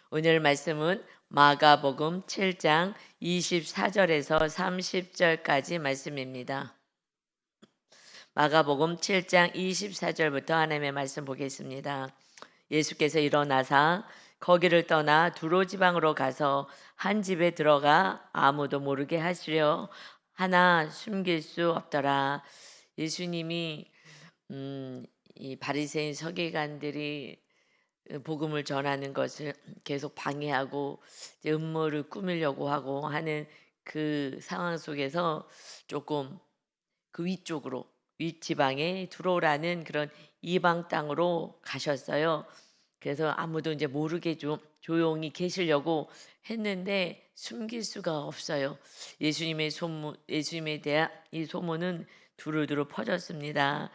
오늘 말씀은 마가복음 7장 24절에서 30절까지 말씀입니다. 마가복음 7장 24절부터 하나님의 말씀 보겠습니다. 예수께서 일어나사 거기를 떠나 두로 지방으로 가서 한 집에 들어가 아무도 모르게 하시려 하나 숨길 수 없더라. 예수님이 이 바리새인 서기관들이 복음을 전하는 것을 계속 방해하고 이제 음모를 꾸미려고 하고 하는 그 상황 속에서 조금 그 위쪽으로 윗지방에 두로라는 그런 이방 땅으로 가셨어요. 그래서 아무도 이제 모르게 좀 조용히 계시려고 했는데 숨길 수가 없어요. 예수님에 대한 이 소문은 두루두루 퍼졌습니다.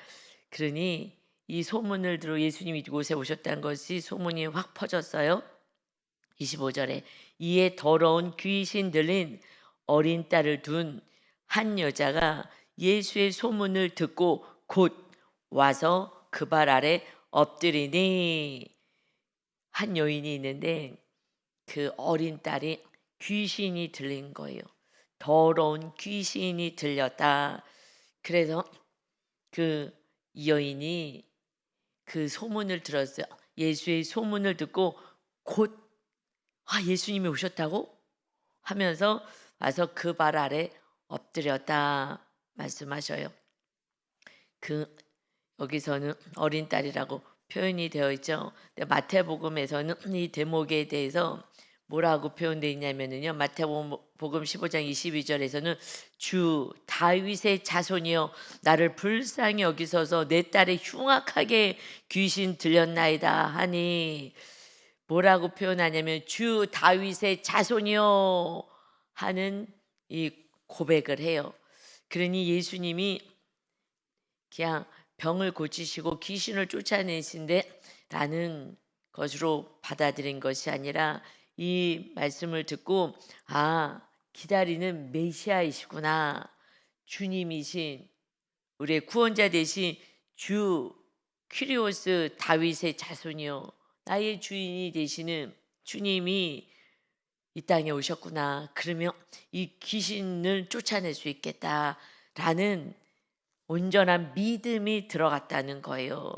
그러니 이 소문을 들어 예수님이 이곳에 오셨다는 것이 소문이 확 퍼졌어요. 25절에 이에 더러운 귀신 들린 어린 딸을 둔 한 여자가 예수의 소문을 듣고 곧 와서 그 발 아래 엎드리니, 한 여인이 있는데 그 어린 딸이 귀신이 들린 거예요. 더러운 귀신이 들렸다. 그래서 그 여인이 그 소문을 들었어요. 예수의 소문을 듣고 곧 예수님이 오셨다고 하면서 와서 그 발 아래 엎드렸다 말씀하셔요. 그 여기서는 어린 딸이라고 표현이 되어 있죠. 근데 마태복음에서는 이 대목에 대해서 뭐라고 표현되어 있냐면요. 마태복음 15장 22절에서는 주 다윗의 자손이여 나를 불쌍히 여기소서 내 딸이 흉악하게 귀신 들렸나이다 하니, 뭐라고 표현하냐면 주 다윗의 자손이요 하는 이 고백을 해요. 그러니 예수님이 그냥 병을 고치시고 귀신을 쫓아내신데 라는 것으로 받아들인 것이 아니라 이 말씀을 듣고 기다리는 메시아이시구나, 주님이신 우리의 구원자 되신 주 퀴리오스 다윗의 자손이요 나의 주인이 되시는 주님이 이 땅에 오셨구나. 그러면 이 귀신을 쫓아낼 수 있겠다라는 온전한 믿음이 들어갔다는 거예요.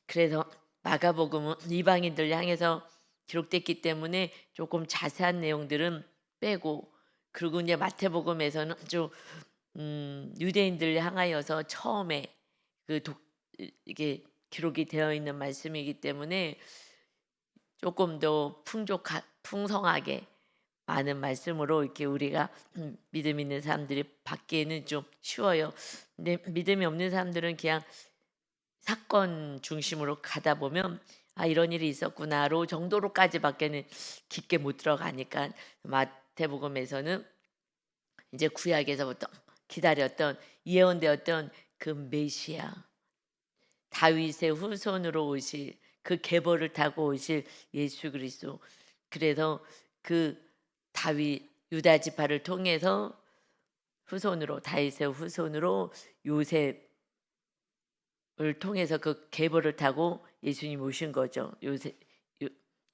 그래서 마가복음은 이방인들 향해서 기록됐기 때문에 조금 자세한 내용들은 빼고, 그리고 이제 마태복음에서는 좀 유대인들 향하여서 처음에 이게 기록이 되어 있는 말씀이기 때문에 조금 더 풍성하게 많은 말씀으로 이렇게 우리가 믿음 있는 사람들이 받기에는 좀 쉬워요. 근데 믿음이 없는 사람들은 그냥 사건 중심으로 가다 보면 이런 일이 있었구나로 정도로까지밖에는 깊게 못 들어가니까 마태복음에서는 이제 구약에서부터 기다렸던 예언되었던 그 메시아, 다윗의 후손으로 오실 그 계보를 타고 오실 예수 그리스도. 그래서 그 다윗 유다 지파를 통해서 다윗의 후손으로 요셉을 통해서 그 계보를 타고 예수님 오신 거죠.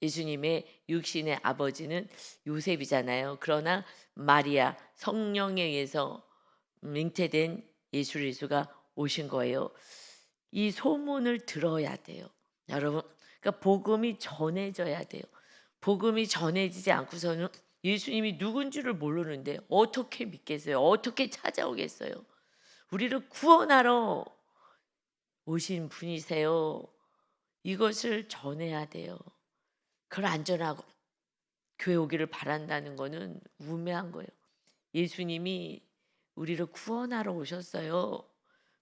예수님의 육신의 아버지는 요셉이잖아요. 그러나 마리아 성령에 의해서 잉태된 예수 그리스도가 오신 거예요. 이 소문을 들어야 돼요, 여러분. 그러니까 복음이 전해져야 돼요. 복음이 전해지지 않고서는 예수님이 누군지를 모르는데 어떻게 믿겠어요? 어떻게 찾아오겠어요? 우리를 구원하러 오신 분이세요. 이것을 전해야 돼요. 그걸 안 전하고 교회 오기를 바란다는 거는 우매한 거예요. 예수님이 우리를 구원하러 오셨어요.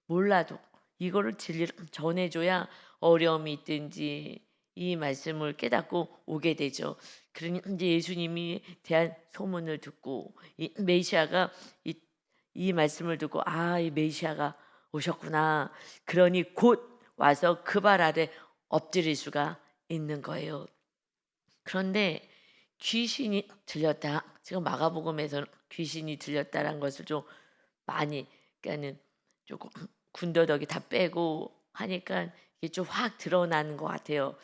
몰라도 이거를 진리를 전해줘야 어려움이 있든지 이 말씀을 깨닫고 오게 되죠. 그러니 이제 예수님이 대한 소문을 듣고 이 메시아가 이 말씀을 듣고 이 메시아가 오셨구나. 그러니 곧 와서 그 발 아래 엎드릴 수가 있는 거예요. 그런데 귀신이 들렸다. 지금 마가복음에서는 귀신이 들렸다라는 것을 좀 많이, 그러니까는 조금 군더더기 다 빼고 하니까 이게 좀 확 드러나는 것 같아요.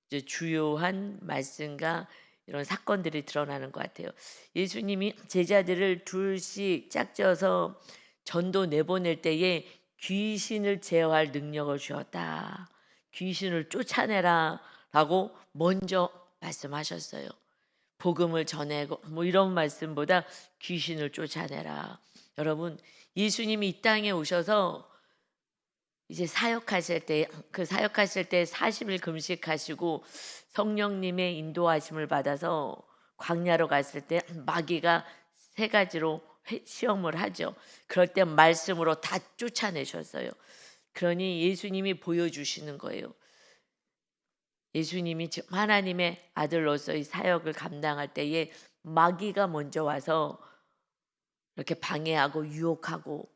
이제 주요한 말씀과 이런 사건들이 드러나는 것 같아요. 예수님이 제자들을 둘씩 짝져서 전도 내보낼 때에 귀신을 제어할 능력을 주었다. 귀신을 쫓아내라라고 먼저 말씀하셨어요. 복음을 전하고 뭐 이런 말씀보다 귀신을 쫓아내라. 여러분, 예수님이 이 땅에 오셔서 이제 사역하실 때, 그 사역하실 때 40일 금식하시고 성령님의 인도하심을 받아서 광야로 갔을 때 마귀가 세 가지로 시험을 하죠. 그럴 때 말씀으로 다 쫓아내셨어요. 그러니 예수님이 보여주시는 거예요. 예수님이 지금 하나님의 아들로서의 사역을 감당할 때에 마귀가 먼저 와서 이렇게 방해하고 유혹하고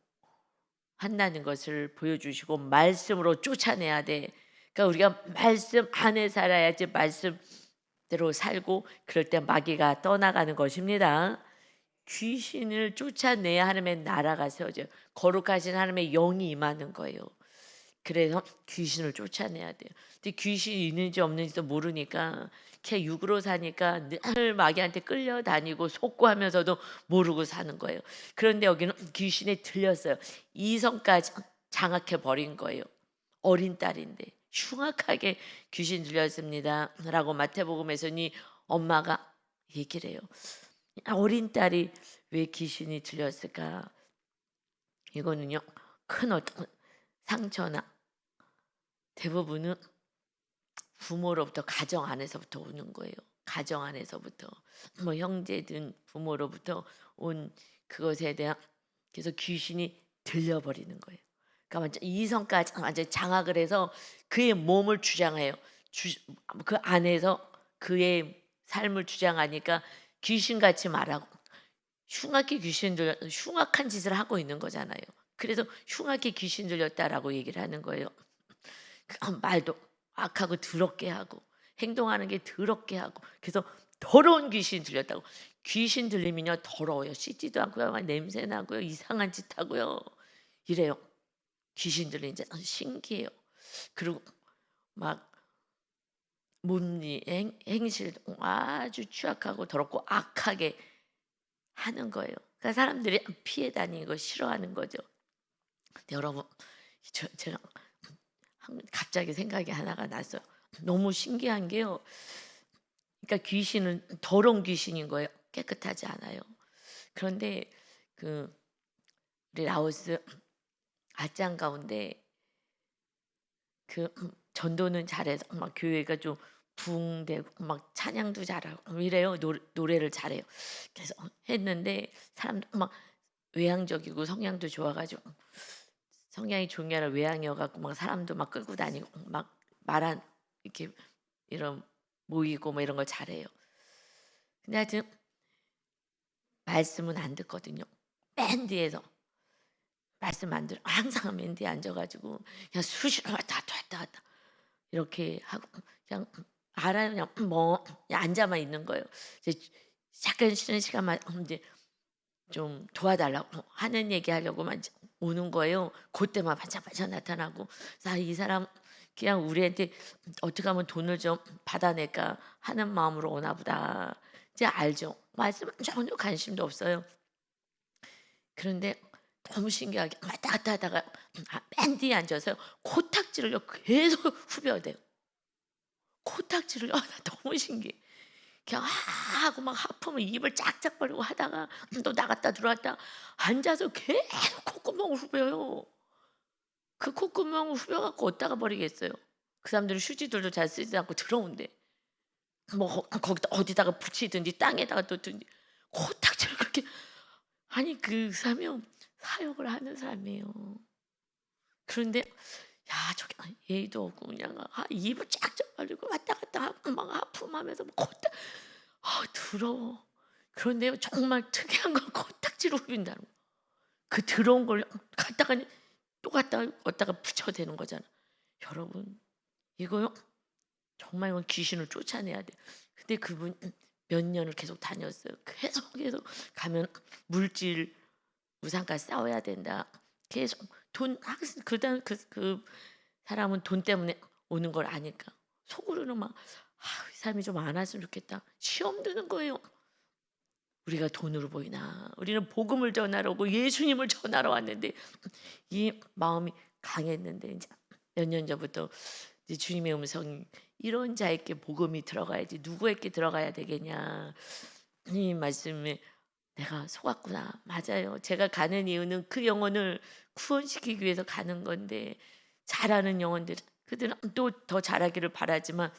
한다는 것을 보여주시고 말씀으로 쫓아내야 돼. 그러니까 우리가 말씀 안에 살아야지 말씀대로 살고 그럴 때 마귀가 떠나가는 것입니다. 귀신을 쫓아내야 하나님의 나라가 세워져요. 거룩하신 하나님의 영이 임하는 거예요. 그래서 귀신을 쫓아내야 돼요. 근데 귀신이 있는지 없는지도 모르니까 걔 육으로 사니까 늘 마귀한테 끌려다니고 속고하면서도 모르고 사는 거예요. 그런데 여기는 귀신이 들렸어요. 이성까지 장악해 버린 거예요. 어린 딸인데 흉악하게 귀신 들렸습니다 라고 마태복음에서는 엄마가 얘기를 해요. 어린 딸이 왜 귀신이 들렸을까? 이거는요, 큰 어떤 상처나 대부분은 부모로부터, 가정 안에서부터 오는 거예요. 가정 안에서부터 뭐 형제든 부모로부터 온 그것에 대한, 그래서 귀신이 들려버리는 거예요. 그러니까 완전 이성까지 완전 장악을 해서 그의 몸을 주장해요. 그 안에서 그의 삶을 주장하니까 귀신같이 말하고, 흉악히 흉악한 짓을 하고 있는 거잖아요. 그래서 흉악히 귀신 들렸다라고 얘기를 하는 거예요. 말도 악하고 더럽게 하고 행동하는 게 더럽게 하고, 그래서 더러운 귀신 들렸다고. 귀신 들리면요 더러워요. 씻지도 않고요, 막 냄새 나고요, 이상한 짓 하고요, 이래요. 귀신 들리는 게 신기해요. 그리고 막 몸이 행실도 아주 취약하고 더럽고 악하게 하는 거예요. 그러니까 사람들이 피해 다니고 싫어하는 거죠. 근데 여러분, 제가 갑자기 생각이 하나가 났어요. 너무 신기한 게요. 그러니까 귀신은 더러운 귀신인 거예요. 깨끗하지 않아요. 그런데 그 우리 라오스 아짱 가운데 그 전도는 잘해서 막 교회가 좀 부흥되고 막 찬양도 잘하고 이래요. 노래를 잘해요. 그래서 했는데 사람들 막 외향적이고 성향도 좋아가지고, 성향이 좋은 게 아니라 외향이어갖고 막 사람도 막 끌고 다니고 막 말한 이렇게 이런 모이고 뭐 이런 걸 잘해요. 근데 하여튼 말씀은 안 듣거든요. 맨 뒤에서 말씀 안 들어. 항상 맨 뒤에 앉아가지고 그냥 수시로 왔다 갔다 이렇게 하고 그냥 알아요. 그냥 뭐 그냥 앉아만 있는 거예요. 이제 잠깐 쉬는 시간만 이제 좀 도와달라고 하는 얘기 하려고만 오는 거예요. 그때만 반짝반짝 나타나고, 이 사람 그냥 우리한테 어떻게 하면 돈을 좀 받아낼까 하는 마음으로 오나 보다. 이제 알죠. 말씀은 전혀 관심도 없어요. 그런데 너무 신기하게 왔다 갔다 하다가 맨 뒤에 앉아서 코딱지를 계속 후벼대요. 코딱지를 나 너무 신기해. 그냥 하고 막 하품을 입을 짝짝 벌리고 하다가 또 나갔다 들어왔다 앉아서 계속 콧구멍을 후벼요. 그 콧구멍을 후벼갖고 어디다가 버리겠어요. 그 사람들은 휴지들도 잘 쓰지 않고 더러운데 뭐 거기다 어디다가 붙이든지 땅에다가 뒀든지 코딱지를 그렇게. 아니 그 사람이 사역을 하는 사람이에요. 그런데 저기 예의도 없고 그냥 입을 쫙쫙 벌리고 왔다 갔다 하고 막 하품하면서 막 더러워. 그런데 정말 특이한 건 코딱지로 후빈다는 거. 그 더러운 걸 갖다가 또 갖다가 붙여대는 거잖아. 여러분, 이거요 정말 이건 귀신을 쫓아내야 돼. 근데 그분 몇 년을 계속 다녔어요. 계속 가면 물질 우상과 싸워야 된다. 계속 돈 그 사람은 돈 때문에 오는 걸 아니까 속으로는 막 이 삶이 좀 안 왔으면 좋겠다. 시험 드는 거예요. 우리가 돈으로 보이나? 우리는 복음을 전하러 오고 예수님을 전하러 왔는데 이 마음이 강했는데 이제 몇 년 전부터 이제 주님의 음성이 이런 자에게 복음이 들어가야지 누구에게 들어가야 되겠냐. 이 말씀에 내가 속았구나. 맞아요. 제가 가는 이유는 그 영혼을 구원시키기 위해서 가는 건데 잘하는 영혼들 그들은 또 더 잘하기를 바라지만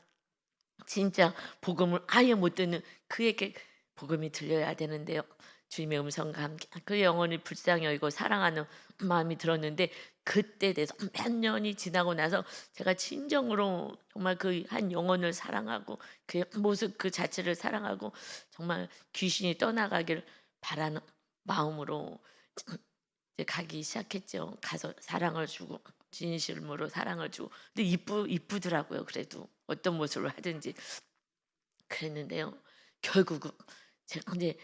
진짜 복음을 아예 못 듣는 그에게 복음이 들려야 되는데요. 주님의 음성과 함께 그 영혼을 불쌍히 여기고 사랑하는 마음이 들었는데 그때 돼서 몇 년이 지나고 나서 제가 진정으로 정말 그 한 영혼을 사랑하고 그 모습 그 자체를 사랑하고 정말 귀신이 떠나가길 바라는 마음으로 이제 가기 시작했죠. 가서 사랑을 주고 진심으로 사랑을 주고 근데 이쁘더라고요. 그래도 어떤 모습을 하든지 그랬는데요. 결국은 제가 이제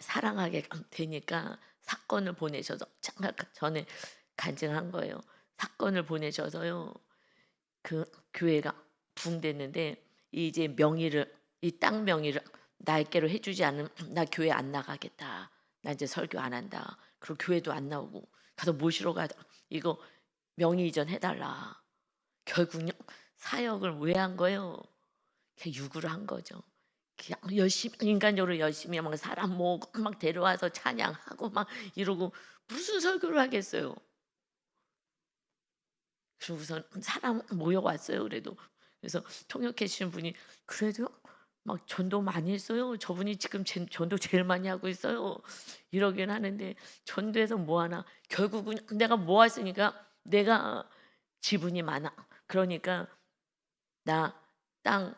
사랑하게 되니까 사건을 보내셔서 잠깐 전에 간증한 거예요. 사건을 보내셔서요. 그 교회가 붕됐는데 이제 명의를 이 땅 명의를 나에게로 해주지 않으면 나 교회 안 나가겠다. 나 이제 설교 안 한다. 그리고 교회도 안 나오고 가서 모시러 가다 이거 명의 이전 해달라. 결국은 사역을 왜 한 거예요? 그냥 유구를 한 거죠. 그냥 열심히 인간적으로 열심히 막 사람 모으고 막 데려와서 찬양하고 막 이러고 무슨 설교를 하겠어요. 그러고선 사람 모여왔어요. 그래서 통역해 주신 분이 그래도 막 전도 많이 했어요. 저분이 지금 전도 제일 많이 하고 있어요. 이러긴 하는데 전도해서 뭐 하나? 결국은 내가 모았으니까 내가 지분이 많아. 그러니까 나 땅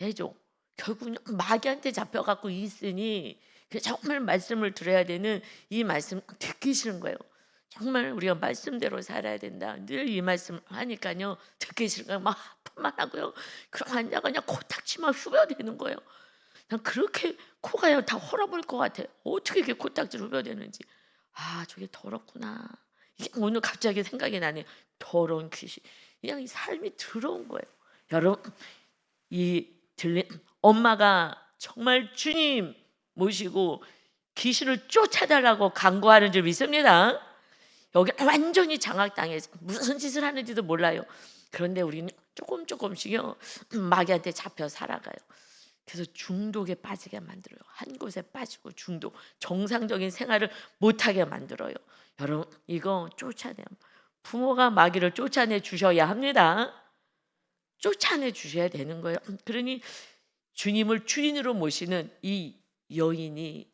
해줘. 결국은 마귀한테 잡혀갖고 있으니 정말 말씀을 들어야 되는 이 말씀 듣기 싫은 거예요. 정말 우리가 말씀대로 살아야 된다. 늘 이 말씀 하니까요. 듣기 싫은 거예요. 막 아픈만 하고요. 그럼 앉아가 그냥 코딱지만 후벼대는 거예요. 난 그렇게 코가요 다 헐어버릴 것 같아. 어떻게 이렇게 코딱지를 후벼대는지. 저게 더럽구나. 이게 오늘 갑자기 생각이 나네요. 더러운 귀신. 그냥 이 삶이 더러운 거예요. 여러분 이 들린 엄마가 정말 주님 모시고 귀신을 쫓아달라고 간구하는 줄 믿습니다. 여기 완전히 장악당해서 무슨 짓을 하는지도 몰라요. 그런데 우리는 조금씩요 마귀한테 잡혀 살아가요. 그래서 중독에 빠지게 만들어요. 한 곳에 빠지고 중독, 정상적인 생활을 못하게 만들어요. 여러분 이거 쫓아내요. 부모가 마귀를 쫓아내 주셔야 합니다. 쫓아내 주셔야 되는 거예요. 그러니 주님을 주인으로 모시는 이 여인이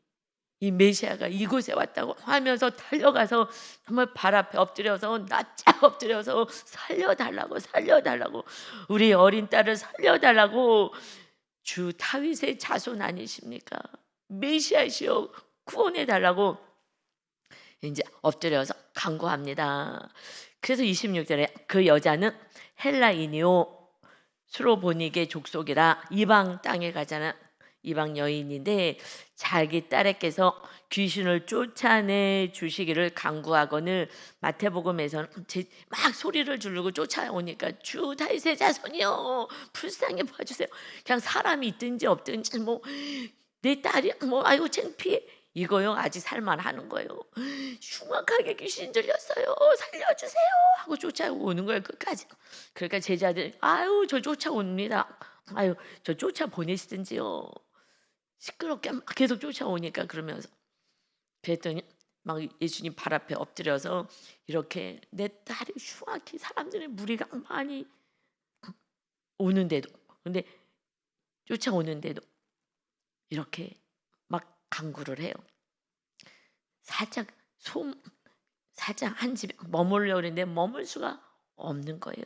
이 메시아가 이곳에 왔다고 하면서 달려가서 정말 발 앞에 엎드려서 낯짝 엎드려서 살려달라고 우리 어린 딸을 살려달라고 주 다윗의 자손 아니십니까? 메시아시여 구원해달라고 이제 엎드려서 간구합니다. 그래서 26절에 그 여자는 헬라인이요 수로보니게 족속이라 이방 땅에 가자는 이방 여인인데 자기 딸에게서 귀신을 쫓아내 주시기를 간구하거늘 마태복음에서는 막 소리를 지르고 쫓아오니까 주 다윗의 자손이요 불쌍히 봐주세요. 그냥 사람이 있든지 없든지 뭐 내 딸이 뭐 아이고 창피해 이거요 아직 살만하는 거예요. 흉악하게 귀신 들렸어요. 살려주세요 하고 쫓아오는 거예요 끝까지. 그러니까 제자들 아유 저 쫓아옵니다. 아유 저 쫓아 보내시든지요. 시끄럽게 막 계속 쫓아오니까 그러면서 그랬더니 막 예수님 발 앞에 엎드려서 이렇게 내 딸이 흉악히 사람들의 무리가 많이 오는데도 근데 쫓아오는데도 이렇게 막 간구를 해요. 살짝 한 집에 머물려고 했는데 머물 수가 없는 거예요.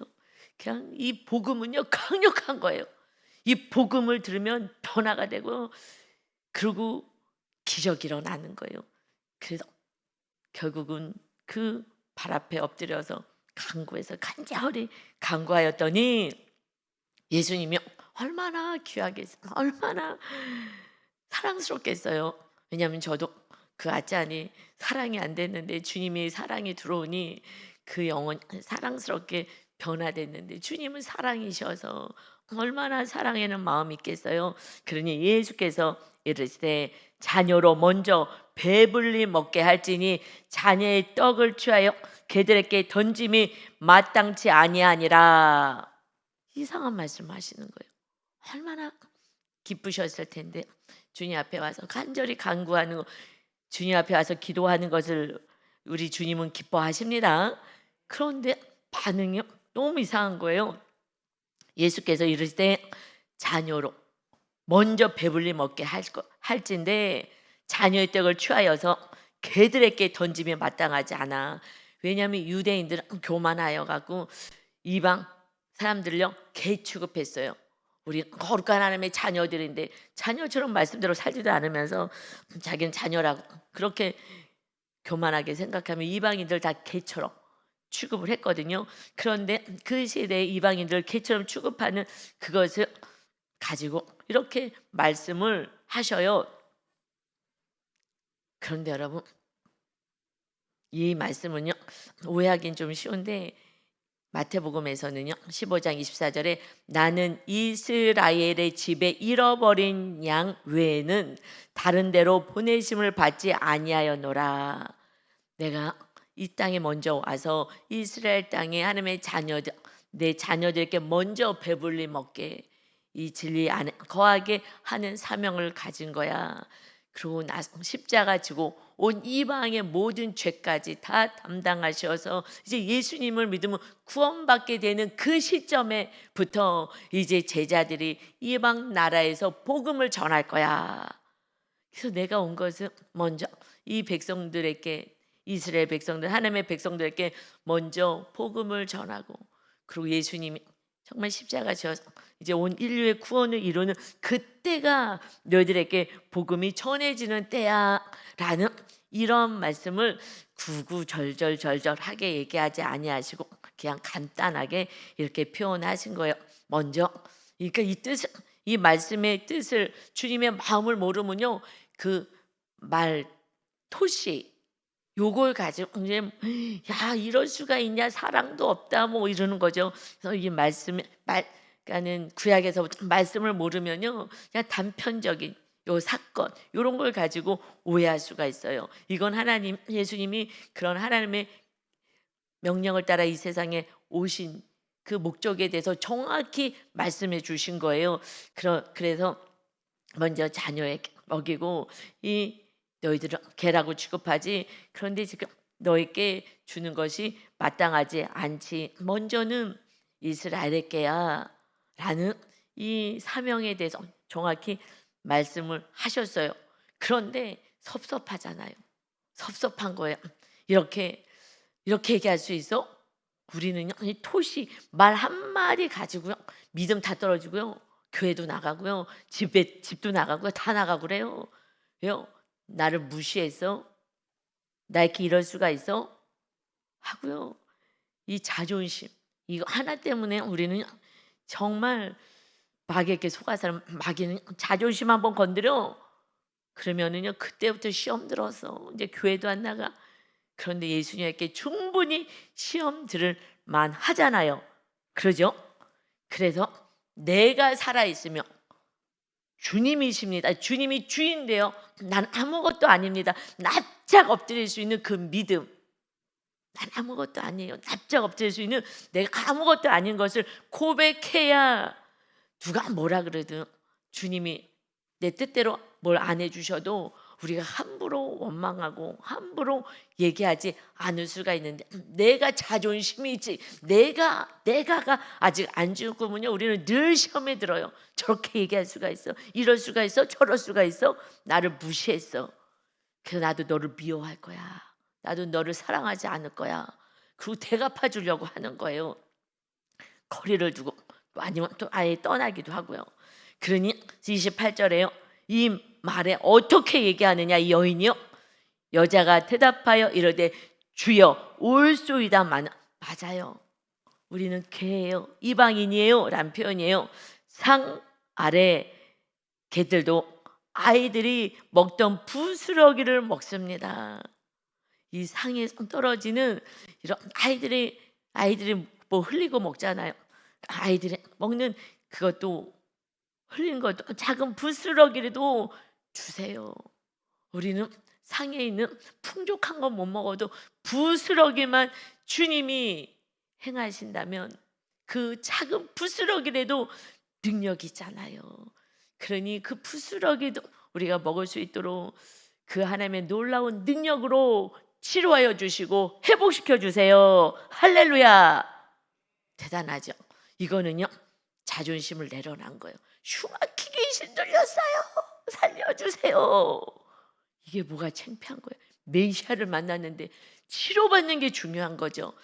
그냥 이 복음은요 강력한 거예요. 이 복음을 들으면 변화가 되고 그리고 기적이 일어나는 거예요. 그래서 결국은 그 발 앞에 엎드려서 간구해서 간절히 간구하였더니 예수님이 얼마나 귀하겠어요. 얼마나 사랑스럽겠어요. 왜냐하면 저도 그 아짜니 사랑이 안 됐는데 주님이 사랑이 들어오니 그 영혼 사랑스럽게 변화됐는데 주님은 사랑이셔서 얼마나 사랑하는 마음이 있겠어요. 그러니 예수께서 이르시되 자녀로 먼저 배불리 먹게 할지니 자녀의 떡을 취하여 그들에게 던짐이 마땅치 아니하니라. 이상한 말씀하시는 거예요. 얼마나 기쁘셨을 텐데 주님 앞에 와서 간절히 간구하는 거, 주님 앞에 와서 기도하는 것을 우리 주님은 기뻐하십니다. 그런데 반응이 너무 이상한 거예요. 예수께서 이르시되 자녀로 먼저 배불리 먹게 할진데 자녀의 떡을 취하여서 개들에게 던짐이 마땅하지 않아. 왜냐하면 유대인들은 교만하여 갖고 이방 사람들요 개 취급했어요. 우리 거룩한 하나님의 자녀들인데 자녀처럼 말씀대로 살지도 않으면서 자기는 자녀라고 그렇게 교만하게 생각하면 이방인들 다 개처럼 취급을 했거든요. 그런데 그 시대에 이방인들 개처럼 취급하는 그것을 가지고 이렇게 말씀을 하셔요. 그런데 여러분 이 말씀은요 오해하긴 좀 쉬운데 마태복음에서는요 15장 24절에 나는 이스라엘의 집에 잃어버린 양 외에는 다른 데로 보내심을 받지 아니하였노라. 내가 이 땅에 먼저 와서 이스라엘 땅에 하나님의 자녀들 내 자녀들에게 먼저 배불리 먹게 이 진리 안에 거하게 하는 사명을 가진 거야. 그리고 나서 십자가 지고 온 이방의 모든 죄까지 다 담당하셔서 이제 예수님을 믿으면 구원받게 되는 그 시점에부터 이제 제자들이 이방 나라에서 복음을 전할 거야. 그래서 내가 온 것은 먼저 이 백성들에게 이스라엘 백성들 하나님의 백성들에게 먼저 복음을 전하고 그리고 예수님이 정말 십자가 지어서 이제 온 인류의 구원을 이루는 그때가 너희들에게 복음이 전해지는 때야 라는 이런 말씀을 구구절절절절하게 얘기하지 아니하시고 그냥 간단하게 이렇게 표현하신 거예요. 먼저 그러니까 이 뜻을 이 말씀의 뜻을 주님의 마음을 모르면요 그 말 토시 요걸 가지고 이제 야 이럴 수가 있냐 사랑도 없다 뭐 이러는 거죠. 그래서 이 그러니까는 구약에서부터 말씀을 모르면요 그냥 단편적인 요 사건 요런 걸 가지고 오해할 수가 있어요. 이건 하나님 예수님이 그런 하나님의 명령을 따라 이 세상에 오신 그 목적에 대해서 정확히 말씀해 주신 거예요. 그래서 먼저 자녀에게 먹이고 이 너희들은 개라고 취급하지 그런데 지금 너에게 주는 것이 마땅하지 않지 먼저는 이스라엘에게야 라는 이 사명에 대해서 정확히 말씀을 하셨어요. 그런데 섭섭하잖아요. 섭섭한 거예요. 이렇게 얘기할 수 있어? 우리는요 이 토시 말 한마디 가지고요 믿음 다 떨어지고요 교회도 나가고요 집도 나가고요 다 나가고 그래요. 왜요? 나를 무시했어? 나 이렇게 이럴 수가 있어? 하고요. 이 자존심 이거 하나 때문에 우리는 정말 마귀에게 속아서 마귀는 자존심 한번 건드려 그러면은요 그때부터 시험 들어서 이제 교회도 안 나가. 그런데 예수님께 충분히 시험 들을 만 하잖아요. 그러죠? 그래서 내가 살아있으며 주님이십니다. 주님이 주인데요. 난 아무것도 아닙니다. 납작 엎드릴 수 있는 그 믿음. 난 아무것도 아니에요. 납작 엎드릴 수 있는 내가 아무것도 아닌 것을 고백해야 누가 뭐라 그래도 주님이 내 뜻대로 뭘 안 해주셔도 우리가 함부로 원망하고 함부로 얘기하지 않을 수가 있는데 내가 자존심이지 내가가 아직 안 죽으면요 우리는 늘 시험에 들어요. 저렇게 얘기할 수가 있어 이럴 수가 있어 저럴 수가 있어 나를 무시했어 그래서 나도 너를 미워할 거야 나도 너를 사랑하지 않을 거야 그리고 대갚아 주려고 하는 거예요. 거리를 두고 아니면 또 아예 떠나기도 하고요. 그러니 28절에요 이 말에 어떻게 얘기하느냐 이 여인이요 여자가 대답하여 이르되 주여 올소이다 맞아요. 우리는 개예요 이방인이에요 라는 표현이에요. 상 아래 개들도 아이들이 먹던 부스러기를 먹습니다. 이 상에 떨어지는 이런 아이들이 뭐 흘리고 먹잖아요. 아이들이 먹는 그것도 흘린 것도 작은 부스러기라도 주세요. 우리는 상에 있는 풍족한 건 못 먹어도 부스러기만 주님이 행하신다면 그 작은 부스러기라도 능력이잖아요. 그러니 그 부스러기도 우리가 먹을 수 있도록 그 하나님의 놀라운 능력으로 치료하여 주시고 회복시켜 주세요. 할렐루야. 대단하죠. 이거는요, 자존심을 내려놓은 거예요. 흉악히 귀신 들렸어요, 살려주세요. 이게 뭐가 창피한 거예요. 메시아를 만났는데 치료받는 게 중요한 거죠.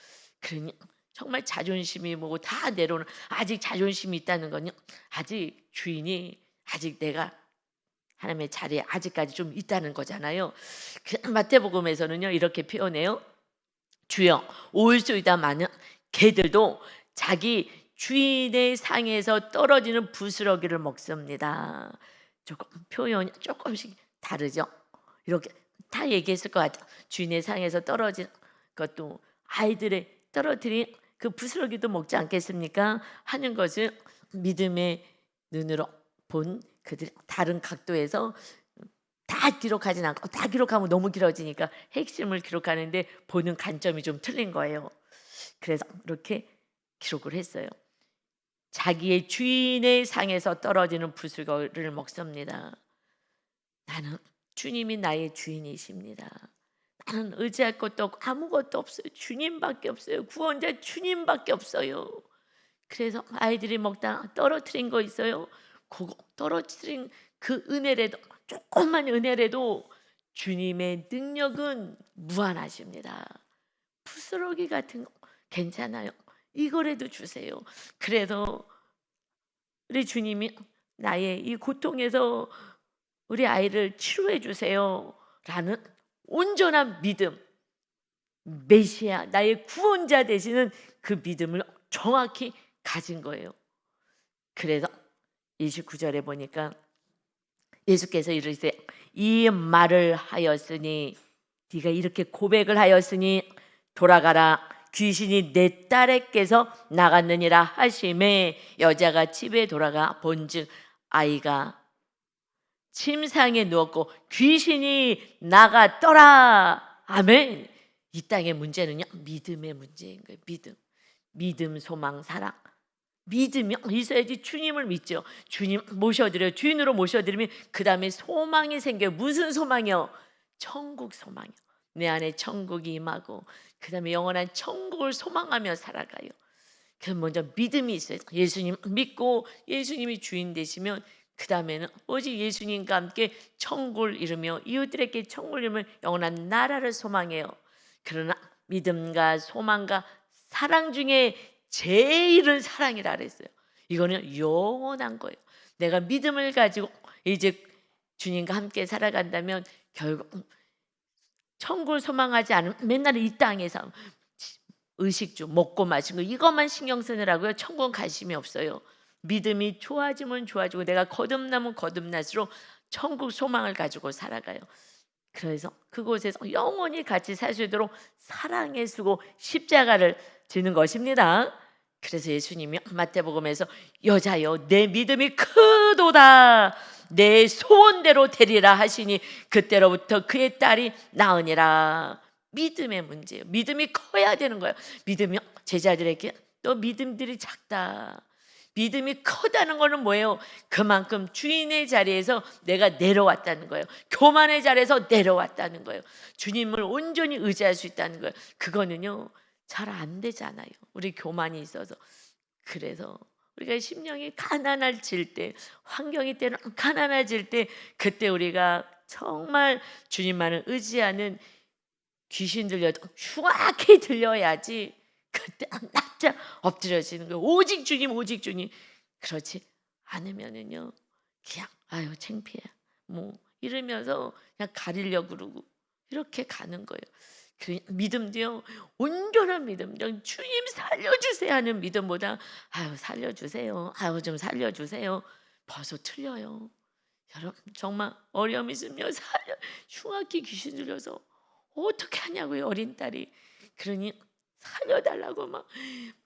그러니 정말 자존심이 뭐고 다 내려놓은, 아직 자존심이 있다는 건요, 아직 주인이, 아직 내가 하나님의 자리에 아직까지 좀 있다는 거잖아요. 마태복음에서는요 이렇게 표현해요. 주여 올 수있다마는 개들도 자기 주인의 상에서 떨어지는 부스러기를 먹습니다. 조금 표현이 조금씩 다르죠. 이렇게 다 얘기했을 것 같아요. 주인의 상에서 떨어진 것도 아이들의 떨어뜨린 그 부스러기도 먹지 않겠습니까? 하는 것을 믿음의 눈으로 본 그들 다른 각도에서 다 기록하진 않고, 다 기록하면 너무 길어지니까 핵심을 기록하는데 보는 관점이 좀 틀린 거예요. 그래서 이렇게 기록을 했어요. 자기의 주인의 상에서 떨어지는 부스러기를 먹습니다. 나는 주님이 나의 주인이십니다. 나는 의지할 것도 없고 아무것도 없어요. 주님밖에 없어요. 구원자 주님밖에 없어요. 그래서 아이들이 먹다 떨어뜨린 거 있어요. 그거 떨어뜨린 그 은혜라도, 조금만 은혜라도 주님의 능력은 무한하십니다. 부스러기 같은 거 괜찮아요. 이거라도 주세요. 그래서 우리 주님이 나의 이 고통에서 우리 아이를 치료해 주세요 라는 온전한 믿음, 메시아 나의 구원자 되시는 그 믿음을 정확히 가진 거예요. 그래서 29절에 보니까 예수께서 이르시되 이 말을 하였으니, 네가 이렇게 고백을 하였으니 돌아가라, 귀신이 내 딸에게서 나갔느니라 하심에 여자가 집에 돌아가 본즉 아이가 침상에 누웠고 귀신이 나갔더라. 아멘. 이 땅의 문제는요 믿음의 문제인 거예요. 믿음, 소망, 사랑. 믿음이 있어야지 주님을 믿죠. 주님 모셔드려요. 주인으로 모셔드리면 그 다음에 소망이 생겨요. 무슨 소망이요? 천국 소망이요. 내 안에 천국이 임하고 그 다음에 영원한 천국을 소망하며 살아가요. 그럼 먼저 믿음이 있어요. 예수님 믿고 예수님이 주인 되시면 그 다음에는 오직 예수님과 함께 천국을 이루며 이웃들에게 천국을 이루며 영원한 나라를 소망해요. 그러나 믿음과 소망과 사랑 중에 제일은 사랑이라 그랬어요. 이거는 영원한 거예요. 내가 믿음을 가지고 이제 주님과 함께 살아간다면 결국 천국을 소망하지 않으면 맨날 이 땅에서 의식주 먹고 마시고 이것만 신경 쓰느라고요. 천국은 관심이 없어요. 믿음이 좋아지면 좋아지고 내가 거듭나면 거듭날수록 천국 소망을 가지고 살아가요. 그래서 그곳에서 영원히 같이 살 수 있도록 사랑에 쓰고 십자가를 지는 것입니다. 그래서 예수님이 마태복음에서 여자여 내 믿음이 크도다, 내 소원대로 되리라 하시니 그때로부터 그의 딸이 나으니라. 믿음의 문제예요. 믿음이 커야 되는 거예요. 믿음이 제자들에게 너 믿음들이 작다. 믿음이 크다는 거는 뭐예요? 그만큼 주인의 자리에서 내가 내려왔다는 거예요. 교만의 자리에서 내려왔다는 거예요. 주님을 온전히 의지할 수 있다는 거예요. 그거는요 잘 안 되잖아요. 우리 교만이 있어서. 그래서 우리가 심령이 가난해질 때, 환경이 때는 가난해질 때, 그때 우리가 정말 주님만을 의지하는 귀신 들려도 흉악히 들려야지 그때 납작 엎드려지는 거예요. 오직 주님, 오직 주님. 그렇지 않으면은요 그냥 아유 창피해 뭐 이러면서 그냥 가리려고 그러고 이렇게 가는 거예요. 그 믿음도요 온전한 믿음, 주님 살려주세요 하는 믿음보다 아유 살려주세요, 아유 좀 살려주세요 벌써 틀려요. 여러분 정말 어려움이 있으면 흉악히 귀신 들려서 어떻게 하냐고요. 어린 딸이. 그러니 살려달라고 막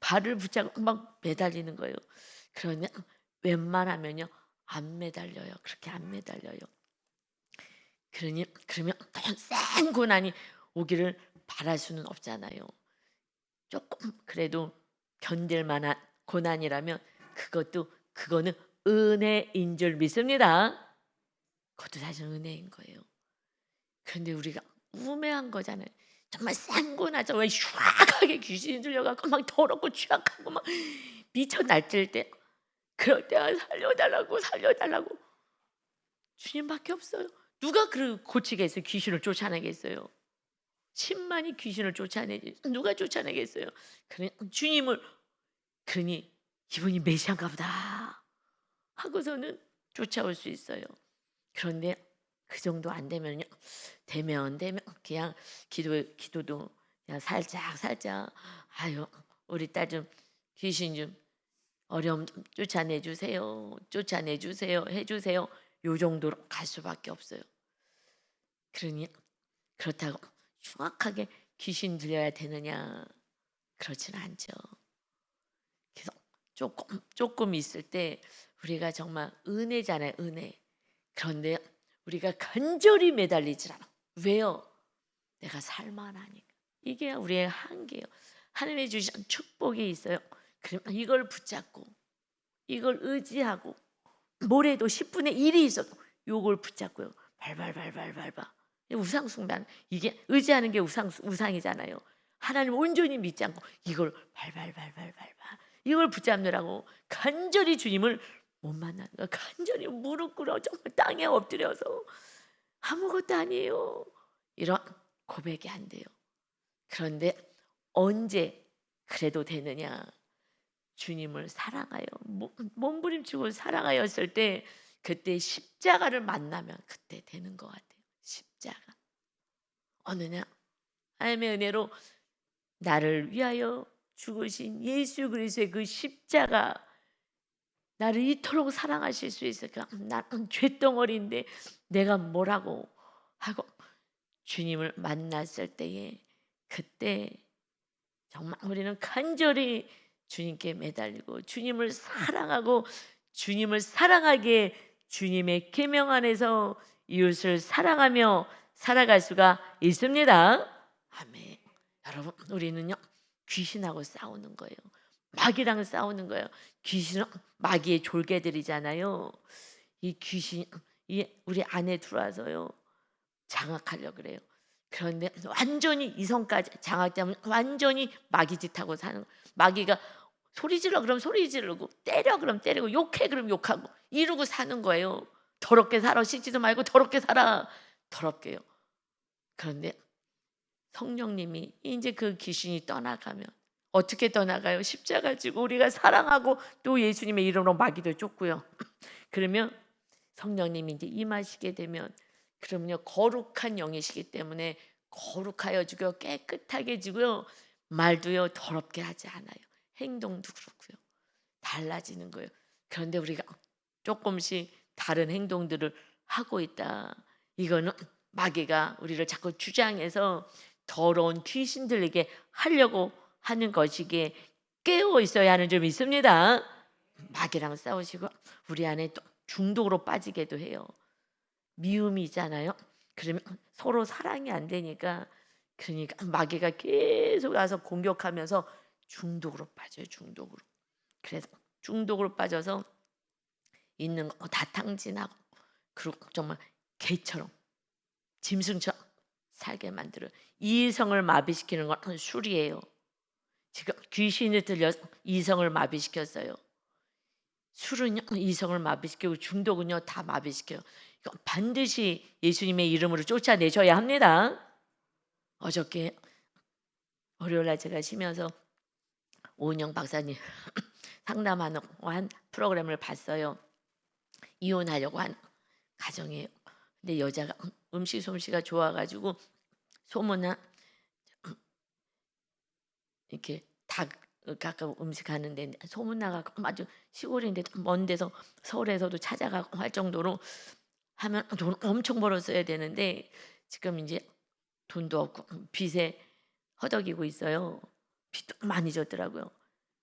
발을 붙잡고 막 매달리는 거예요. 그러면 웬만하면요 안 매달려요. 그렇게 안 매달려요. 그러면 더 센 고난이 오기를 바랄 수는 없잖아요. 조금 그래도 견딜 만한 고난이라면 그거는 은혜인 줄 믿습니다. 그것도 사실 은혜인 거예요. 그런데 우리가 우매한 거잖아요. 정말 센 고난죠. 왜 흉악하게 귀신이 들려갖고 막 더럽고 취약하고 막 미쳐 날뛸 때, 그럴 때가 살려달라고 살려달라고 주님밖에 없어요. 누가 그 고치겠어요? 귀신을 쫓아내겠어요? 신만이 귀신을 쫓아내지 누가 쫓아내겠어요? 주님을, 그러니 이분이 메시아인가 보다 하고서는 쫓아올 수 있어요. 그런데 그 정도 안 되면요, 되면 그냥 기도도 그냥 살짝 아유 우리 딸 좀 귀신 좀 어려움 좀 쫓아내 주세요 해주세요, 요 정도로 갈 수밖에 없어요. 그러니 그렇다고 흉악하게 귀신 들려야 되느냐, 그렇지는 않죠. 그래서 조금 있을 때 우리가 정말 은혜잖아요, 은혜. 그런데 우리가 간절히 매달리질 않아. 왜요? 내가 살만하니까. 이게 우리의 한계예요. 하나님이 주신 축복이 있어요. 그러면 이걸 붙잡고 이걸 의지하고 모레도 10분의 1이 있어도 이걸 붙잡고요. 발발발발발발. 우상 숭배, 이게 의지하는 게 우상이잖아요. 하나님 온전히 믿지 않고 이걸 발발발발발발 이걸 붙잡느라고 간절히 주님을 못 만나는 거야. 간절히 무릎 꿇어 정말 땅에 엎드려서 아무것도 아니에요, 이런 고백이 안 돼요. 그런데 언제 그래도 되느냐? 주님을 사랑하여 몸부림치고 사랑하였을 때, 그때 십자가를 만나면 그때 되는 것 같아요. 십자가 어느 날 하나님의 은혜로 나를 위하여 죽으신 예수 그리스도의 그 십자가, 나를 이토록 사랑하실 수 있을까? 나는 죄덩어리인데 내가 뭐라고 하고 주님을 만났을 때에, 그때 정말 우리는 간절히 주님께 매달리고 주님을 사랑하고 주님을 사랑하기에 주님의 계명 안에서 이웃을 사랑하며 살아갈 수가 있습니다. 아멘. 여러분, 우리는요 귀신하고 싸우는 거예요. 마귀랑 싸우는 거예요. 귀신은 마귀의 졸개들이잖아요. 이 귀신 우리 안에 들어와서요 장악하려고 그래요. 그런데 완전히 이성까지 장악되면 완전히 마귀 짓하고 사는 거예요. 마귀가 소리 질러 그럼 소리 지르고, 때려 그럼 때리고, 욕해 그럼 욕하고, 이러고 사는 거예요. 더럽게 살아, 씻지도 말고 더럽게 살아, 더럽게요. 그런데 성령님이 이제 그 귀신이 떠나가면 어떻게 떠나가요? 십자가 지고 우리가 사랑하고 또 예수님의 이름으로 마귀도 쫓고요. 그러면 성령님이 이제 임하시게 되면, 그러면요 거룩한 영이시기 때문에 거룩하여 지고요, 깨끗하게 지고요, 말도요 더럽게 하지 않아요. 행동도 그렇고요, 달라지는 거예요. 그런데 우리가 조금씩 다른 행동들을 하고 있다, 이거는 마귀가 우리를 자꾸 주장해서 더러운 귀신 들리게 하려고 하는 것이기에 깨어 있어야 하는 줄 믿습니다. 마귀랑 싸우시고 우리 안에 또 중독으로 빠지게도 해요. 미움이 있잖아요. 그러면 서로 사랑이 안 되니까, 그러니까 마귀가 계속 와서 공격하면서 중독으로 빠져요. 중독으로. 그래서 중독으로 빠져서 있는 거 다 탕진하고, 그리고 정말 개처럼 짐승처럼 살게 만들어요. 이성을 마비시키는 건 술이에요. 지금 귀신이 들려서 이성을 마비시켰어요. 술은요 이성을 마비시키고 중독은요 다 마비시켜요. 이거 반드시 예수님의 이름으로 쫓아내셔야 합니다. 어저께 월요일날 제가 쉬면서 오은영 박사님 상담하는 한 프로그램을 봤어요. 이혼하려고 한 가정이에요. 근데 여자가 음식 솜씨가 좋아가지고 소문난 이렇게 닭 가까운 음식 하는데 소문 나가고 아주 시골인데 먼 데서 서울에서도 찾아가고 할 정도로 하면 돈 엄청 벌었어야 되는데, 지금 이제 돈도 없고 빚에 허덕이고 있어요. 빚도 많이 졌더라고요.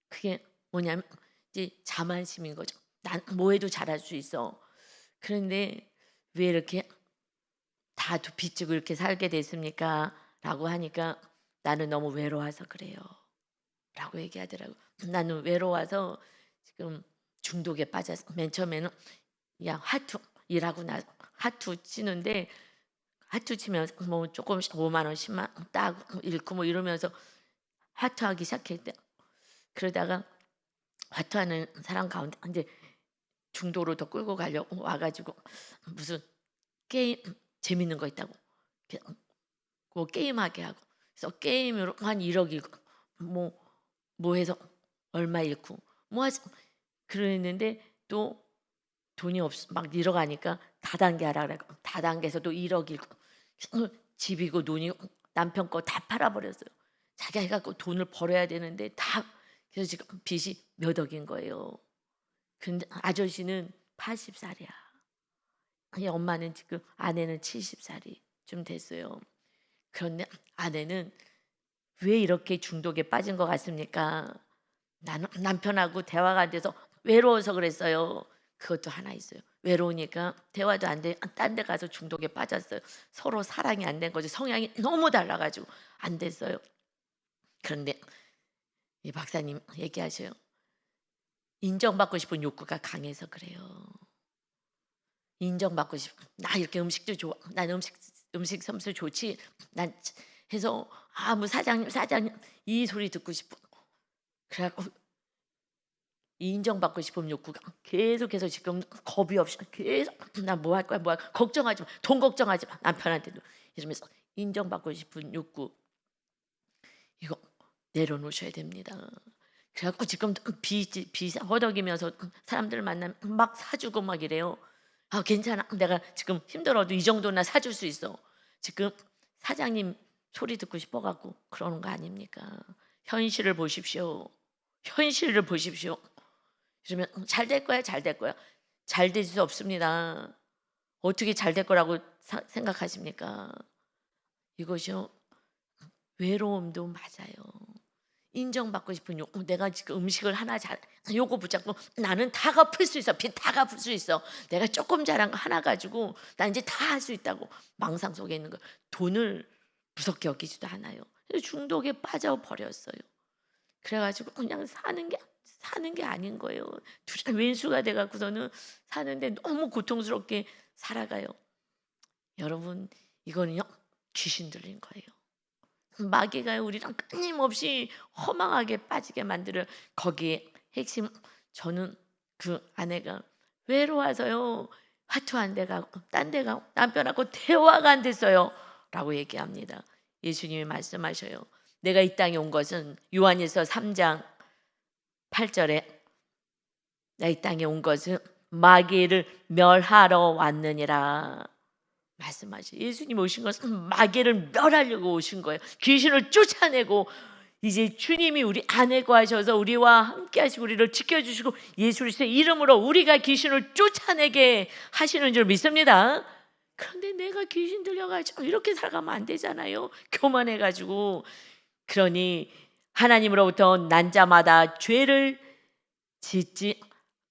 그게 뭐냐면 이제 자만심인 거죠. 난 뭐해도 잘할 수 있어. 그런데 왜 이렇게 다 빚지고 이렇게 살게 됐습니까? 라고 하니까 나는 너무 외로워서 그래요. 라고 얘기하더라고. 나는 외로워서 지금 중독에 빠져서 맨 처음에는 그냥 하투 일하고 나 하투 치는데 하투 치면서 뭐 조금씩 5만 원, 10만 원 딱 잃고 뭐 이러면서 하투하기 시작했대. 그러다가 하투하는 사람 가운데 이제 중도로 더 끌고 가려고 와가지고 무슨 게임 재밌는 거 있다고 그 게임하게 하고 그래서 게임으로 한 1억 잃고 뭐 해서 얼마 잃고 뭐 하지 그랬는데 또 돈이 없어 막 잃어가니까 다단계 하라 그래. 다단계에서 또 1억 잃고 집이고 돈이 남편 거 다 팔아버렸어요. 자기가 해갖고 돈을 벌어야 되는데 다 그래서 지금 빚이 몇 억인 거예요. 근데 아저씨는 80살이야. 엄마는 지금 아내는 70살이 좀 됐어요. 그런데 아내는 왜 이렇게 중독에 빠진 것 같습니까? 나는 남편하고 대화가 안 돼서 외로워서 그랬어요. 그것도 하나 있어요. 외로우니까 대화도 안 돼. 딴 데 가서 중독에 빠졌어요. 서로 사랑이 안 된 거지. 성향이 너무 달라가지고 안 됐어요. 그런데 이 박사님 얘기하셔요. 인정받고 싶은 욕구가 강해서 그래요. 인정받고 싶어. 나 이렇게 음식도 좋아. 난 음식 솜씨 좋지. 난 해서 뭐 사장님 이 소리 듣고 싶어. 그래갖고 인정받고 싶은 욕구가 계속해서 지금 겁이 없이 계속 나 뭐 할 거야 걱정하지 마. 돈 걱정하지 마. 남편한테도 이러면서 인정받고 싶은 욕구 이거 내려놓으셔야 됩니다. 그래갖고 지금 비 허덕이면서 사람들 만나면 막 사주고 막 이래요. 괜찮아. 내가 지금 힘들어도 이 정도나 사줄 수 있어. 지금 사장님 소리 듣고 싶어갖고 그러는 거 아닙니까? 현실을 보십시오. 현실을 보십시오. 그러면 잘 될 거야, 잘 될 거야. 잘 될 수 없습니다. 어떻게 잘 될 거라고 생각하십니까? 이것이요. 외로움도 맞아요. 인정받고 싶은 욕구. 내가 지금 음식을 하나 요거 붙잡고 나는 다 갚을 수 있어. 빚 다 갚을 수 있어. 내가 조금 잘한 거 하나 가지고 나 이제 다 할 수 있다고 망상 속에 있는 거. 돈을 무섭게 여기지도 않아요. 중독에 빠져버렸어요. 그래가지고 그냥 사는 게 아닌 거예요. 왼수가 돼갖고서는 사는데 너무 고통스럽게 살아가요. 여러분 이거는요 귀신 들린 거예요. 마귀가 우리랑 끊임없이 허망하게 빠지게 만들어. 거기에 핵심 저는 그 아내가 외로워서요 화투 한 대 가고 딴 데 가고 남편하고 대화가 안 됐어요 라고 얘기합니다. 예수님이 말씀하셔요. 내가 이 땅에 온 것은 요한일서 3장 8절에 내가 이 땅에 온 것은 마귀를 멸하러 왔느니라 말씀하시죠. 예수님 오신 것은 마귀를 멸하려고 오신 거예요. 귀신을 쫓아내고 이제 주님이 우리 안에 거하셔서 우리와 함께 하시고 우리를 지켜주시고 예수 그리스도의 이름으로 우리가 귀신을 쫓아내게 하시는 줄 믿습니다. 그런데 내가 귀신 들려가지고 이렇게 살아가면 안 되잖아요. 교만해가지고. 그러니 하나님으로부터 난 자마다 죄를 짓지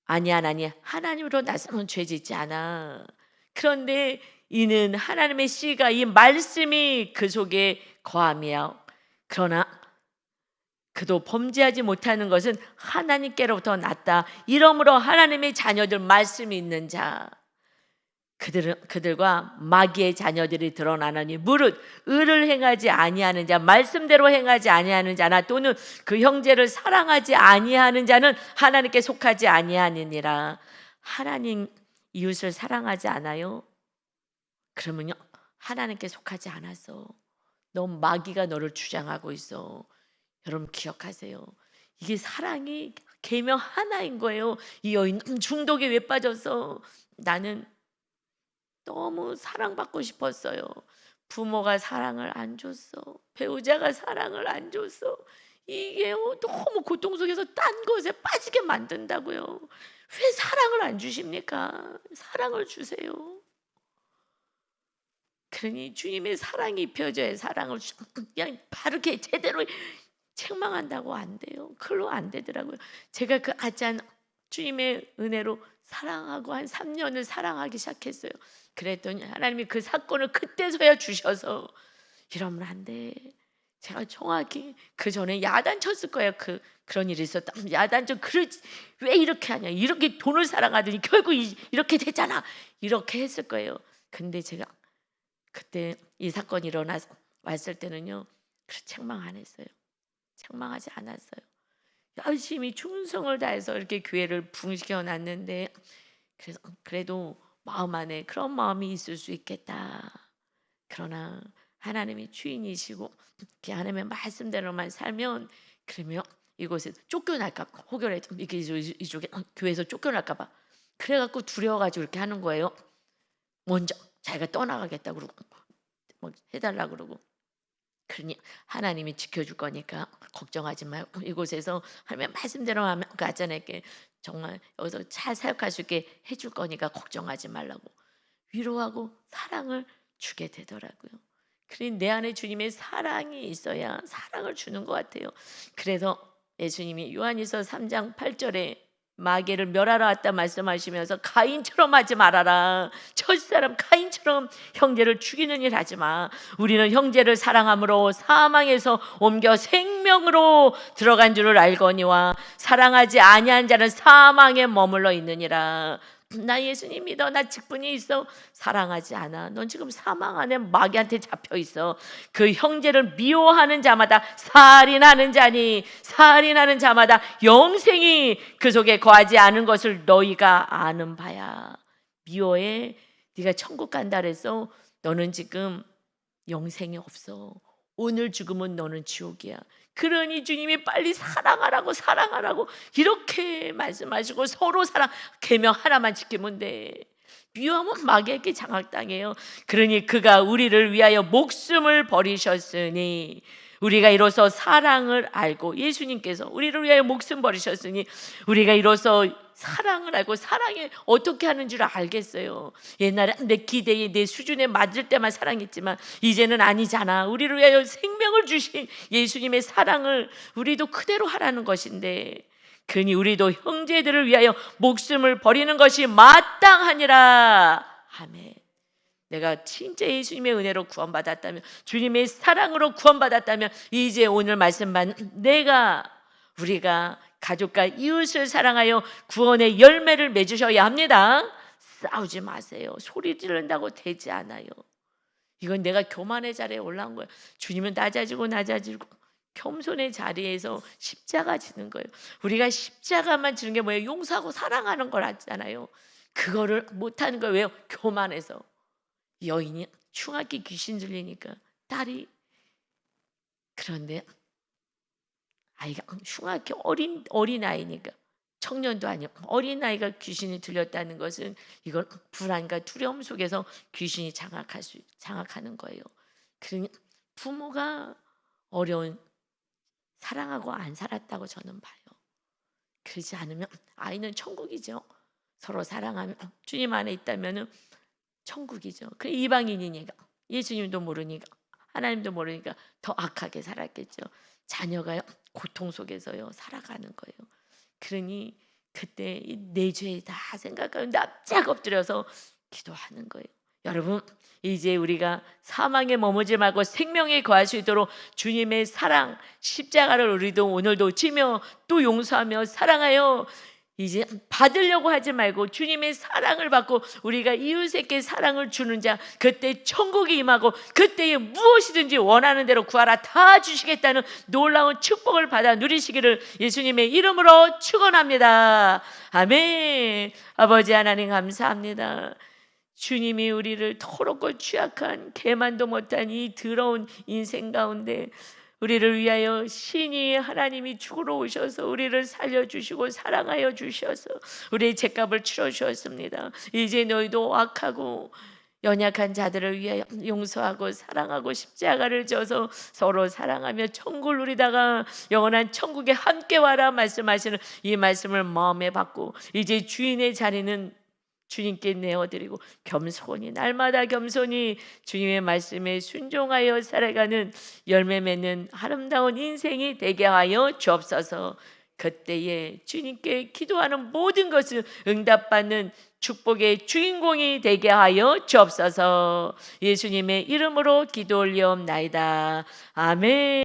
아니하나니 하나님으로 나서면 죄 짓지 않아. 그런데 이는 하나님의 씨가 이 말씀이 그 속에 거함이요. 그러나 그도 범죄하지 못하는 것은 하나님께로부터 났다. 이러므로 하나님의 자녀들 말씀이 있는 자 그들과 마귀의 자녀들이 드러나느니 무릇 의를 행하지 아니하는 자 말씀대로 행하지 아니하는 자나 또는 그 형제를 사랑하지 아니하는 자는 하나님께 속하지 아니하느니라. 하나님 이웃을 사랑하지 않아요? 그러면요 하나님께 속하지 않았어. 너 마귀가 너를 주장하고 있어. 여러분 기억하세요. 이게 사랑이 계명 하나인 거예요. 이 여인 중독에 왜 빠졌어? 나는 너무 사랑받고 싶었어요. 부모가 사랑을 안 줬어. 배우자가 사랑을 안 줬어. 이게 너무 고통 속에서 딴 것에 빠지게 만든다고요. 왜 사랑을 안 주십니까? 사랑을 주세요. 그러니 주님의 사랑이 입혀져야 사랑을 그냥 바르게 제대로 책망한다고 안 돼요. 그걸로 안 되더라고요. 제가 그 아짠 주님의 은혜로 사랑하고 한 3년을 사랑하기 시작했어요. 그랬더니 하나님이 그 사건을 그때서야 주셔서 이러면 안 돼. 제가 정확히 그 전에 야단쳤을 거예요. 그런 일이 있었다. 야단쳐 왜 이렇게 하냐. 이렇게 돈을 사랑하더니 결국 이렇게 됐잖아. 이렇게 했을 거예요. 근데 제가 그때 이 사건이 왔을 때는요. 책망 안 했어요. 책망하지 않았어요. 열심히 충성을 다해서 이렇게 교회를 부흥시켜 놨는데 그래도 마음 안에 그런 마음이 있을 수 있겠다. 그러나 하나님이 주인이시고 하나님의 말씀대로만 살면 그러면 이곳에 쫓겨날까 봐 혹여라도 이렇게 이쪽에 교회에서 쫓겨날까 봐 그래갖고 두려워가지고 이렇게 하는 거예요. 먼저 자기가 떠나가겠다 그러고 뭐 해달라 그러고 그러니 하나님이 지켜줄 거니까 걱정하지 말고 이곳에서 하나님의 말씀대로 하면 그 아짜에게 정말 여기서 잘 사역할 수 있게 해줄 거니까 걱정하지 말라고 위로하고 사랑을 주게 되더라고요. 그러니 내 안에 주님의 사랑이 있어야 사랑을 주는 것 같아요. 그래서 예수님이 요한일서 3장 8절에 마귀를 멸하러 왔다 말씀하시면서 가인처럼 하지 말아라. 첫사람 가인처럼 형제를 죽이는 일 하지 마. 우리는 형제를 사랑함으로 사망에서 옮겨 생명으로 들어간 줄을 알거니와 사랑하지 아니한 자는 사망에 머물러 있느니라. 나 예수님 믿어. 나 직분이 있어. 사랑하지 않아. 넌 지금 사망 안에 마귀한테 잡혀 있어. 그 형제를 미워하는 자마다 살인하는 자니 살인하는 자마다 영생이 그 속에 거하지 않은 것을 너희가 아는 바야. 미워해. 네가 천국 간다 그래서 너는 지금 영생이 없어. 오늘 죽으면 너는 지옥이야. 그러니 주님이 빨리 사랑하라고 이렇게 말씀하시고 서로 사랑 계명 하나만 지키면 돼. 미워하면 마귀에게 장악당해요. 그러니 그가 우리를 위하여 목숨을 버리셨으니 우리가 이로써 사랑을 알고 예수님께서 우리를 위하여 목숨 버리셨으니 우리가 이로써 사랑을 알고 사랑이 어떻게 하는 줄 알겠어요. 옛날에 내 기대에 내 수준에 맞을 때만 사랑했지만 이제는 아니잖아. 우리를 위하여 생명을 주신 예수님의 사랑을 우리도 그대로 하라는 것인데 그러니 우리도 형제들을 위하여 목숨을 버리는 것이 마땅하니라. 아멘. 내가 진짜 예수님의 은혜로 구원받았다면 주님의 사랑으로 구원받았다면 이제 오늘 말씀만 우리가 가족과 이웃을 사랑하여 구원의 열매를 맺으셔야 합니다. 싸우지 마세요. 소리 지른다고 되지 않아요. 이건 내가 교만의 자리에 올라온 거예요. 주님은 낮아지고 겸손의 자리에서 십자가 지는 거예요. 우리가 십자가만 지는 게 뭐예요? 용서하고 사랑하는 걸 하잖아요. 그거를 못하는 거예요. 왜요? 교만해서. 여인이 흉악히 귀신 들리니까 딸이 그런데 아이가 흉악히 어린 아이니까 청년도 아니고 어린 아이가 귀신이 들렸다는 것은 이건 불안과 두려움 속에서 귀신이 장악하는 거예요. 그러니 부모가 어려운 사랑하고 안 살았다고 저는 봐요. 그러지 않으면 아이는 천국이죠. 서로 사랑하면 주님 안에 있다면은 천국이죠. 그 이방인이니까 예수님도 모르니까 하나님도 모르니까 더 악하게 살았겠죠. 자녀가요 고통 속에서요 살아가는 거예요. 그러니 그때 내 죄 다 생각하고 납작 엎드려서 기도하는 거예요. 여러분 이제 우리가 사망에 머무지 말고 생명에 거할 수 있도록 주님의 사랑 십자가를 우리도 오늘도 지며 또 용서하며 사랑하여 이제 받으려고 하지 말고 주님의 사랑을 받고 우리가 이웃에게 사랑을 주는 자 그때 천국이 임하고 그때에 무엇이든지 원하는 대로 구하라 다 주시겠다는 놀라운 축복을 받아 누리시기를 예수님의 이름으로 축원합니다. 아멘. 아버지 하나님 감사합니다. 주님이 우리를 더럽고 취약한 개만도 못한 이 더러운 인생 가운데 우리를 위하여 신이 하나님이 죽으러 오셔서 우리를 살려주시고 사랑하여 주셔서 우리의 죄값을 치러주셨습니다. 이제 너희도 악하고 연약한 자들을 위하여 용서하고 사랑하고 십자가를 져서 서로 사랑하며 천국을 누리다가 영원한 천국에 함께 와라 말씀하시는 이 말씀을 마음에 받고 이제 주인의 자리는 주님께 내어드리고 겸손히 날마다 겸손히 주님의 말씀에 순종하여 살아가는 열매 맺는 아름다운 인생이 되게 하여 주옵소서. 그때에 주님께 기도하는 모든 것을 응답받는 축복의 주인공이 되게 하여 주옵소서. 예수님의 이름으로 기도 올리옵나이다. 아멘.